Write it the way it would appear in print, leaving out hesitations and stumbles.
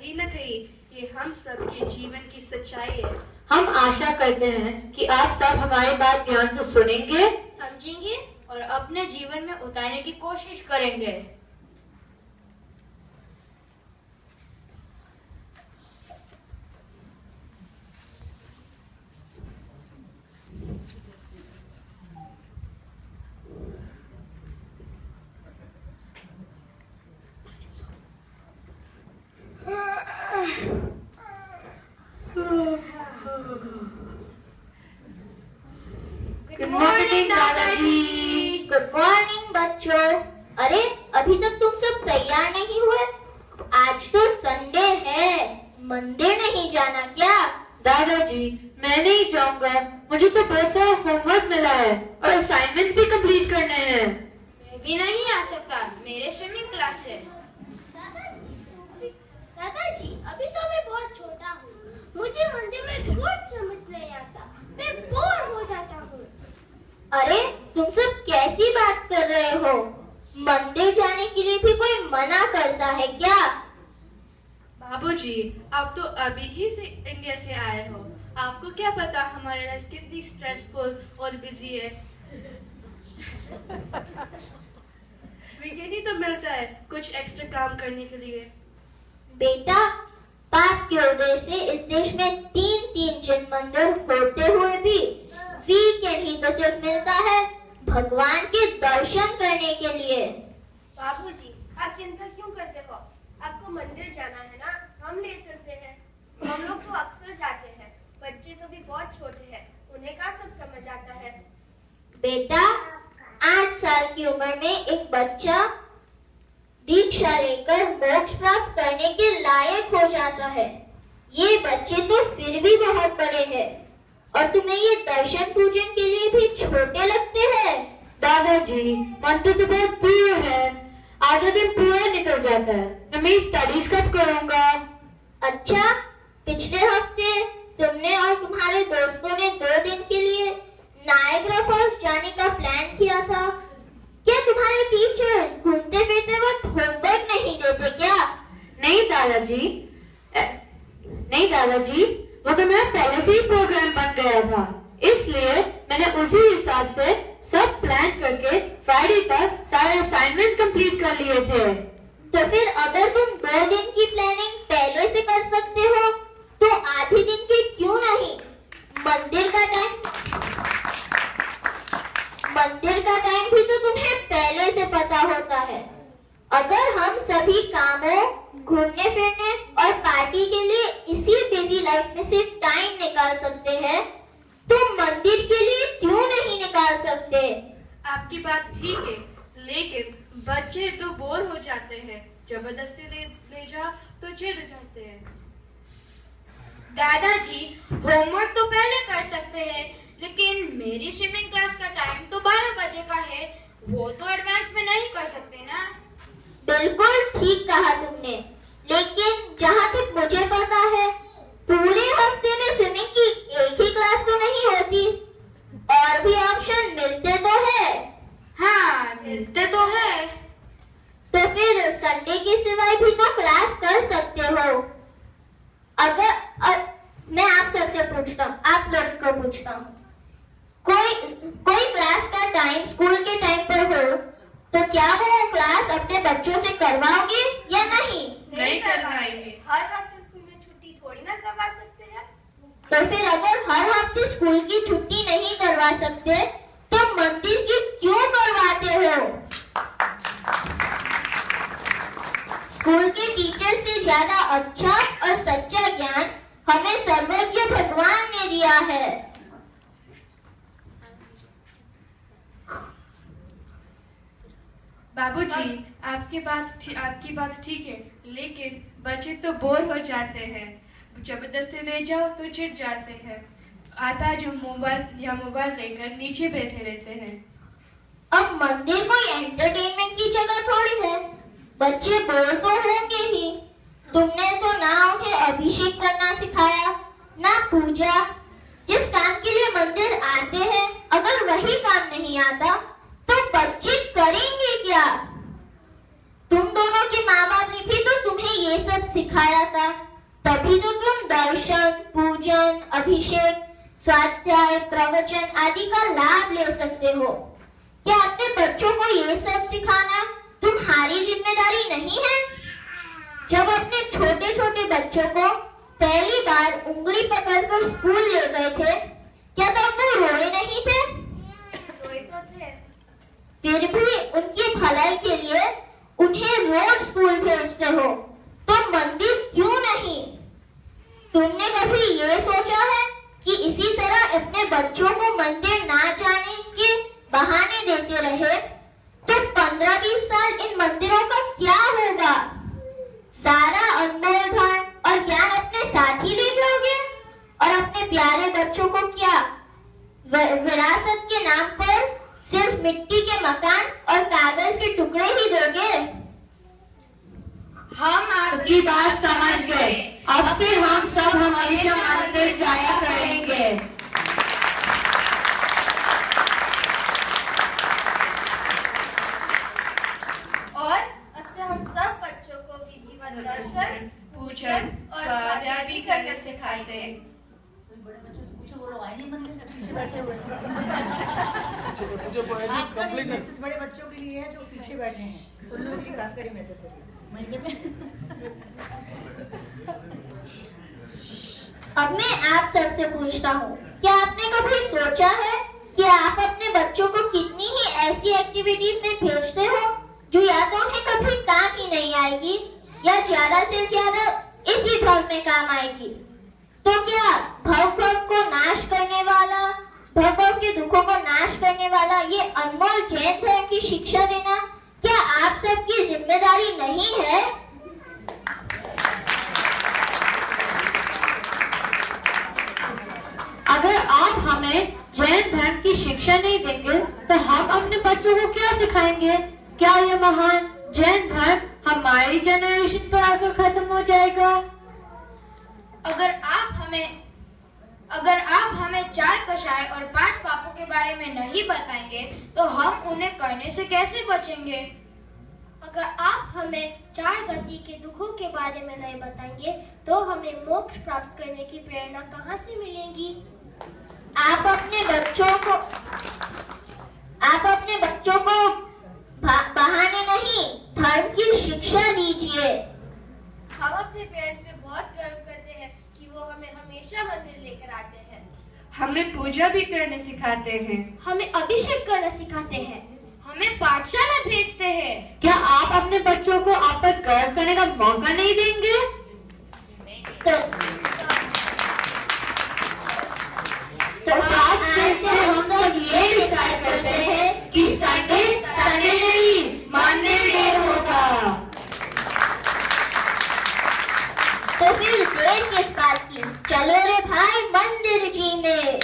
कहीं न कहीं ये हम सब के जीवन की सच्चाई है। हम आशा करते हैं कि आप सब हमारी बात ध्यान से सुनेंगे, समझेंगे और अपने जीवन में उतारने की कोशिश करेंगे। गुड मॉर्निंग दादाजी। गुड मॉर्निंग बच्चों। अरे अभी तक तुम सब तैयार नहीं हुए? आज तो संडे है, मंदिर नहीं जाना क्या? दादाजी मैं नहीं जाऊंगा, मुझे तो बहुत सारा होमवर्क मिला है और असाइनमेंट्स भी कंप्लीट करने हैं। मैं भी नहीं आ सकता, मेरे स्विमिंग क्लास है। दादाजी अभी तो मैं बहुत छोटा हूँ, मुझे मंदिर में कुछ समझ नहीं आता, मैं बोर हो जाता हूँ। अरे तुम सब कैसी बात कर रहे हो? मंदिर जाने के लिए भी कोई मना करता है क्या? बाबूजी, आप तो अभी ही से इंडिया से आए हो, आपको क्या पता हमारी लाइफ कितनी स्ट्रेसफुल और बिजी है। वीकेंड ही तो मिलता है कुछ एक्स्ट्रा काम करने के लिए। बेटा, पाप के उदय से इस देश में 3-3 जिन मंदिर होते हुए भी वीकेंड ही तो सिर्फ मिलता है भगवान के दर्शन करने के लिए। बाबूजी, आप चिंता क्यों करते हो? आपको मंदिर जाना है ना, हम ले चलते हैं। हम लोग तो अक्सर जाते हैं, बच्चे तो भी बहुत छोटे हैं, उन्हें क्या सब समझ आता है। बेटा, 8 साल की उम्र में एक बच्चा दीक्षा लेकर मोक्ष प्राप्त करने के लायक हो जाता है। ये बच्चे तो फिर भी बहुत बड़े हैं और तुम्हें ये दर्शन पूजन के लिए भी छोटे लगते हैं। दादाजी मंदिर तो बहुत दूर है, आधा दिन पूरा निकल जाता है, मैं मेरी स्टडीज कब करूंगा? अच्छा, पिछले हफ्ते तुमने और तुम्हारे दोस्तों ने 2 दिन के लिए नायग्रा फॉल्स जाने का प्लान किया था। क्या तुम्हारे टीचर्स घूमते फिरते वक्त होमवर्क नहीं देते क्या? नहीं दादाजी, वो तो मेरा पहले से ही प्रोग्राम बन गया था, इसलिए मैंने उसी हिसाब से सब प्लान करके फ्राइडे तक सारे असाइनमेंट्स कंप्लीट कर लिए थे। तो फिर अगर तुम 2 दिन की प्लानिंग पहले से कर सकते हो, तो आधे दिन की क्यों नहीं? मंदिर का टाइम भी तो तुम्हें पहले से पता होता है। अगर हम सभी कामों, घूमने फिरने और पार्टी के लिए इसी बिजी लाइफ में से टाइम निकाल सकते हैं, तो मंदिर के लिए क्यों नहीं निकाल सकते? आपकी बात ठीक है, लेकिन बच्चे तो बोर हो जाते हैं, जबरदस्ती ले जाओ तो चिढ़ जाते हैं। दादाजी, होमवर्क तो पहले कर सकते हैं, लेकिन मेरी स्विमिंग क्लास का टाइम तो 12 बजे का है, वो तो एडवांस में नहीं कर सकते ना। बिल्कुल ठीक कहा तुमने, लेकिन जहाँ तक मुझे पता है पूरे हफ्ते में स्विमिंग की एक ही क्लास तो नहीं होती, और भी ऑप्शन मिलते तो है। हाँ, मिलते तो है। तो फिर संडे के सिवाय भी तो क्लास कर सकते हो। मैं आप सबसे पूछता हूँ, आप लोग को पूछता हूँ, कोई क्लास का टाइम स्कूल के टाइम पर हो, तो क्या वो क्लास अपने बच्चों से करवाओगे या नहीं? नहीं करवाएंगे। हर हफ्ते स्कूल में छुट्टी थोड़ी ना करवा सकते हैं। तो फिर अगर हर हफ्ते स्कूल की छुट्टी नहीं करवा सकते, तो मंदिर की क्यों करवाते हो? स्कूल के टीचर से ज्यादा अच्छा और सच्चा ज्ञान हमें सर्वज्ञ भगवान ने दिया है। बाबूजी, आपकी बात ठीक है, लेकिन बच्चे तो बोर हो जाते हैं, जबरदस्ती ले जाओ तो चिढ़ जाते हैं, आईपैड या मोबाइल लेकर नीचे बैठे रहते हैं। अब मंदिर कोई एंटरटेनमेंट की जगह थोड़ी है, बच्चे बोर तो होंगे ही। तुमने तो ना उन्हें अभिषेक करना सिखाया, ना पूजा। जिस काम के लिए मंदिर आते हैं, अगर वही काम नहीं आता, तो बच्चे करेंगे क्या? तुम दोनों के माँ बाप ने भी तो तुम्हें ये सब सिखाया था, तभी तो तुम दर्शन, पूजन, अभिषेक, स्वाध्याय, प्रवचन आदि का लाभ ले सकते हो। क्या अपने बच्चों को ये सब सिखाना तुम्हारी जिम्मेदारी नहीं है? जब अपने छोटे छोटे बच्चों को पहली बार उंगली पकड़कर स्कूल ले गए थे, क्या तब वो रोए नहीं थे? रोए तो थे। फिर भी उनकी भलाई के लिए उन्हें रोज स्कूल भेजते हो, तो मंदिर क्यों नहीं? तुमने कभी ये सोचा है कि इसी तरह अपने बच्चों को मंदिर ना जाने के बहाने देते रहे तो 15-20 साल इन मंदिरों का क्या होगा? सारा अनमोल धन और ज्ञान अपने साथ ही ले जाओगे और अपने प्यारे बच्चों को क्या विरासत के नाम पर सिर्फ मिट्टी के मकान और कागज के टुकड़े ही दोगे? हम आपकी बात समझ गए। अब से हम सब हमेशा मंदिर जाया करेंगे। और अब से हम सब बच्चों को विधिवत दर्शन, पूजन और स्वाध्याय भी करना सिखाएंगे। बड़े बच्चों से पूछो, वो लोग आए नहीं मंदिर में, पीछे बैठे हुए खासकर ये मैसेज बड़े बच्चों के लिए है जो पीछे बैठे हैं, उन लोगों के लिए खासकर ये मैसेज है मंदिर में। अब मैं आप सबसे पूछता हूँ, क्या आपने कभी सोचा है कि आप अपने बच्चों को कितनी ही ऐसी एक्टिविटीज में भेजते हो जो या तो उन्हें कभी काम ही नहीं आएगी या ज्यादा से ज्यादा इसी धर्म में काम आएगी? तो क्या भव को नाश करने वाला, भव के दुखों को नाश करने वाला ये अनमोल जैन धर्म की शिक्षा देना क्या आप सबकी जिम्मेदारी नहीं है? अगर आप हमें जैन धर्म की शिक्षा नहीं देंगे तो हम अपने बच्चों को क्या सिखाएंगे? क्या ये महान जैन धर्म हमारी जनरेशन पर आकर खत्म हो जाएगा? अगर आप हमें 4 कषाय और 5 पापों के बारे में नहीं बताएंगे तो हम उन्हें करने से कैसे बचेंगे? अगर आप हमें 4 गति के दुखों के बारे में नहीं बताएंगे तो हमें मोक्ष प्राप्त करने की प्रेरणा कहाँ से मिलेगी? आप अपने बच्चों को बहाने नहीं, धर्म की शिक्षा दीजिए। हम अपने पेरेंट्स पे बहुत गर्व करते हैं कि वो हमें हमेशा मंदिर लेकर आते हैं। हमें पूजा भी करने सिखाते हैं। हमें अभिषेक करना सिखाते हैं। हमें पाठशाला भेजते हैं। क्या आप अपने बच्चों को आप पर गर्व करने का मौका नहीं देंगे? तो आज से हम सब ये डिसाइड करते हैं कि संडे नहीं, मंदिर डे होगा। तो फिर देर किस बात की, चलो रे भाई मंदिर जी में।